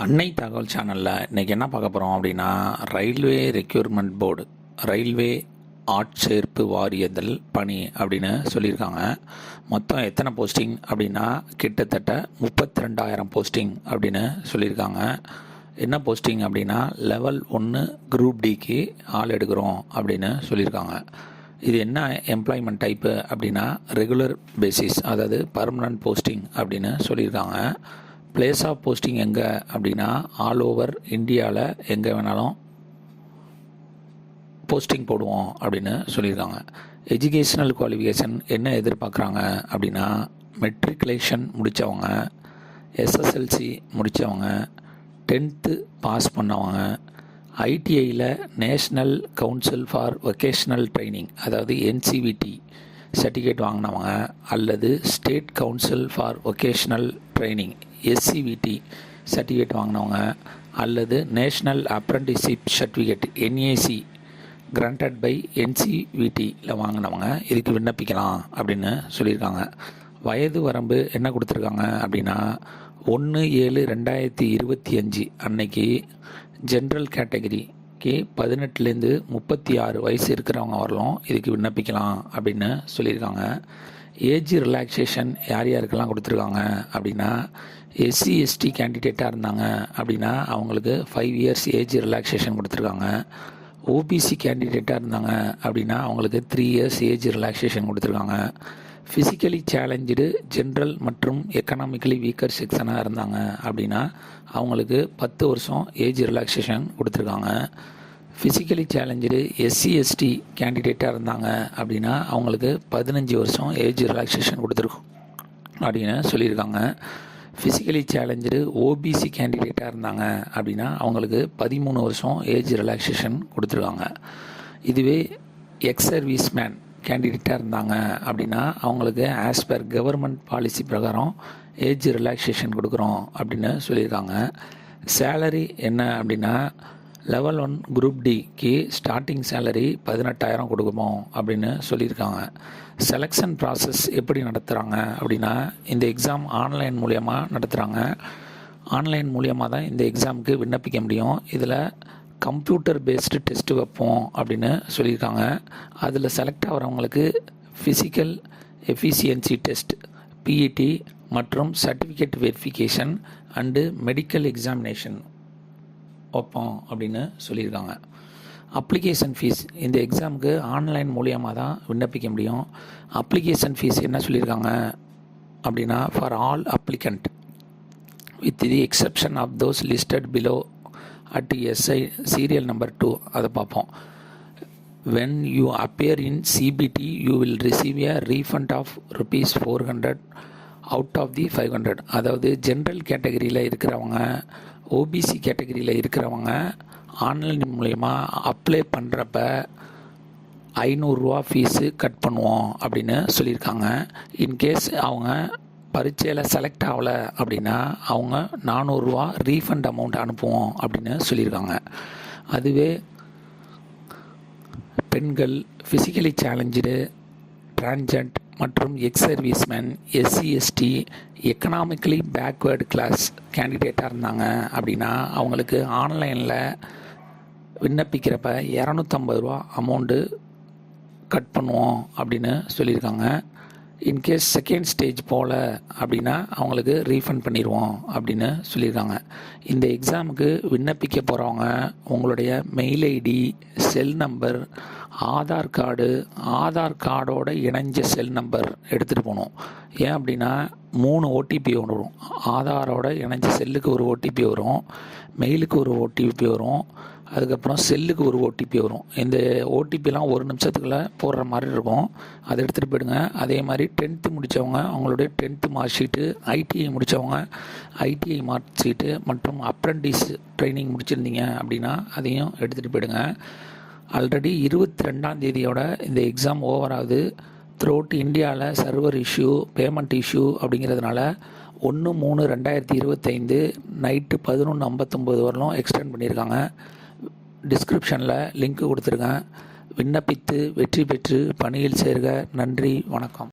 அன்னை தகவல் சேனலில் இன்றைக்கி என்ன பார்க்க போகிறோம் அப்படின்னா, ரயில்வே ரெக்யூர்மெண்ட் போர்டு, ரயில்வே ஆட்சேர்ப்பு வாரியதல் பணி அப்படின்னு சொல்லியிருக்காங்க. மொத்தம் எத்தனை போஸ்டிங் அப்படின்னா, கிட்டத்தட்ட 32,000 போஸ்டிங் அப்படின்னு சொல்லியிருக்காங்க. என்ன போஸ்டிங் அப்படின்னா, லெவல் 1 குரூப் டிக்கு ஆள் எடுக்கிறோம் அப்படின்னு சொல்லியிருக்காங்க. இது என்ன எம்ப்ளாய்மெண்ட் டைப்பு அப்படின்னா, ரெகுலர் பேசிஸ், அதாவது பர்மனன்ட் போஸ்டிங் அப்படின்னு சொல்லியிருக்காங்க. பிளேஸ் ஆஃப் போஸ்டிங் எங்கே அப்படின்னா, ஆல் ஓவர் இந்தியாவில் எங்கே வேணாலும் போஸ்டிங் போடுவோம் அப்படின்னு சொல்லியிருக்காங்க. எஜுகேஷ்னல் குவாலிஃபிகேஷன் என்ன எதிர்பார்க்குறாங்க அப்படின்னா, மெட்ரிகுலேஷன் முடித்தவங்க, எஸ்எஸ்எல்சி முடித்தவங்க, 10th பாஸ் பண்ணவங்க, ஐடிஐயில் national council for vocational training, அதாவது என்சிவிடி சர்டிஃபிகேட் வாங்கினவங்க, அல்லது state council for vocational training SCVT certificate வாங்கினவங்க, அல்லது national apprenticeship certificate NAC granted by என்சிவிடியில் வாங்கினவங்க இதுக்கு விண்ணப்பிக்கலாம் அப்படின்னு சொல்லியிருக்காங்க. வயது வரம்பு என்ன கொடுத்துருக்காங்க அப்படின்னா, 1/7/2025 அன்னைக்கு ஜென்ரல் கேட்டகரிக்கு 18லேருந்து 36 வயசு இருக்கிறவங்க வரலாம் இதுக்கு விண்ணப்பிக்கலாம் அப்படின்னு சொல்லியிருக்காங்க. ஏஜ் ரிலாக்ஸேஷன் யார் யாருக்கெல்லாம் கொடுத்துருக்காங்க அப்படின்னா, எஸ்சி எஸ்டி கேண்டிடேட்டாக இருந்தாங்க அப்படின்னா அவங்களுக்கு 5 இயர்ஸ் ஏஜ் ரிலாக்ஸேஷன் கொடுத்துருக்காங்க. ஓபிசி கேண்டிடேட்டாக இருந்தாங்க அப்படின்னா அவங்களுக்கு 3 இயர்ஸ் ஏஜ் ரிலாக்ஸேஷன் கொடுத்துருக்காங்க. ஃபிசிக்கலி சேலஞ்சு ஜென்ரல் மற்றும் எக்கனாமிக்கலி வீக்கர் செக்ஷனாக இருந்தாங்க அப்படின்னா அவங்களுக்கு 10 வருஷம் ஏஜ் ரிலாக்ஸேஷன் கொடுத்துருக்காங்க. ஃபிசிக்கலி சேலஞ்சு எஸ்சி எஸ்டி கேண்டிடேட்டாக இருந்தாங்க அப்படின்னா அவங்களுக்கு 15 வருஷம் ஏஜ் ரிலாக்ஸேஷன் கொடுத்துருக்கோம் அப்படின்னு சொல்லியிருக்காங்க. ஃபிசிக்கலி சேலஞ்சு ஓபிசி கேண்டிடேட்டாக இருந்தாங்க அப்படின்னா அவங்களுக்கு 13 வருஷம் ஏஜ் ரிலாக்ஸேஷன் கொடுத்துருக்காங்க. இதுவே எக்ஸ் சர்வீஸ் மேன் கேண்டிடேட்டாக இருந்தாங்க அப்படின்னா அவங்களுக்கு ஆஸ் பர் கவர்மெண்ட் பாலிசி பிரகாரம் ஏஜ் ரிலாக்ஸேஷன் கொடுக்குறோம் அப்படின்னு சொல்லியிருக்காங்க. சேலரி என்ன அப்படின்னா, லெவல் 1 குரூப் டிக்கு ஸ்டார்டிங் சேலரி 18,000 கொடுக்குறோம் அப்படின்னு சொல்லியிருக்காங்க. செலெக்ஷன் ப்ராசஸ் எப்படி நடத்துகிறாங்க அப்படின்னா, இந்த எக்ஸாம் ஆன்லைன் மூலியமாக நடத்துகிறாங்க. ஆன்லைன் மூலியமாக தான் இந்த எக்ஸாமுக்கு விண்ணப்பிக்க முடியும். இதில் கம்ப்யூட்டர் பேஸ்டு டெஸ்ட்டு வைப்போம் அப்படின்னு சொல்லியிருக்காங்க. அதில் செலக்ட் ஆகிறவங்களுக்கு ஃபிசிக்கல் எஃபிஷியன்சி டெஸ்ட் பிஇடி மற்றும் certificate verification and medical examination வைப்போம் அப்படின்னு சொல்லியிருக்காங்க. அப்ளிகேஷன் ஃபீஸ், இந்த எக்ஸாமுக்கு ஆன்லைன் மூலியமாக தான் விண்ணப்பிக்க முடியும். அப்ளிகேஷன் ஃபீஸ் என்ன சொல்லியிருக்காங்க அப்படின்னா, for all applicant with the exception of those listed below at SI serial number 2 அதை பார்ப்போம். when you appear in CBT you will receive a refund of ₹400 out of the 500. அதாவது ஜென்ரல் கேட்டகரியில் இருக்கிறவங்க, OBC கேட்டகரியில் இருக்கிறவங்க ஆன்லைன் மூலயமா apply பண்ணுறப்ப ₹500 fees cut பண்ணுவோம் அப்படின்னு சொல்லியிருக்காங்க. இன்கேஸ் அவங்க பரீட்சையில் செலக்ட் ஆகலை அப்படின்னா அவங்க ₹400 ரீஃபண்ட் அமௌண்ட் அனுப்புவோம் அப்படின்னு சொல்லியிருக்காங்க. அதுவே பெண்கள், ஃபிசிக்கலி சேலஞ்சு, டிரான்ஜெண்ட் மற்றும் ex serviceman, SC ST, economically backward class கேண்டிடேட்டாக இருந்தாங்க அப்படின்னா அவங்களுக்கு ஆன்லைனில் விண்ணப்பிக்கிறப்ப ₹250 அமௌண்ட்டு கட் பண்ணுவோம் அப்படின்னு சொல்லியிருக்காங்க. இன்கேஸ் செகண்ட் ஸ்டேஜ் போகல அப்படின்னா அவங்களுக்கு ரீஃபண்ட் பண்ணிடுவோம் அப்படின்னு சொல்லியிருக்காங்க. இந்த எக்ஸாமுக்கு விண்ணப்பிக்க போகிறவங்க உங்களுடைய mail ID, cell number, Aadhaar கார்டோட இணைஞ்ச செல் நம்பர் எடுத்துகிட்டு போகணும். ஏன் அப்படின்னா 3 ஓடிபி வரும். ஆதாரோட இணைஞ்ச செல்லுக்கு ஒரு ஓடிபி வரும், மெயிலுக்கு ஒரு ஓடிபி வரும், அதுக்கப்புறம் செல்லுக்கு ஒரு ஓடிபி வரும். இந்த ஓடிபிலாம் 1 நிமிஷத்துக்குள்ளே போடுற மாதிரி இருக்கும். அதை எடுத்துகிட்டு போயிடுங்க. அதே மாதிரி 10th முடித்தவங்க அவங்களுடைய 10th மார்க் ஷீட்டு, ஐடிஐ முடித்தவங்க ஐடிஐ மார்க் ஷீட்டு மற்றும் அப்ரெண்டிஸ் ட்ரைனிங் முடிச்சிருந்தீங்க அப்படின்னா அதையும் எடுத்துகிட்டு போயிடுங்க. ஆல்ரெடி 22ஆம் தேதியோட இந்த எக்ஸாம் ஓவர் ஆகுது. த்ரூஅவுட் இந்தியாவில் சர்வர் இஷ்யூ, பேமெண்ட் இஷ்யூ அப்படிங்கிறதுனால 1/3/2025 நைட்டு 11:59 வரலும் எக்ஸ்டெண்ட் பண்ணியிருக்காங்க. டிஸ்கிரிப்ஷனில் லிங்க் கொடுத்துருக்கேன். விண்ணப்பித்து வெற்றி பெற்று பணியில் சேர்க. நன்றி, வணக்கம்.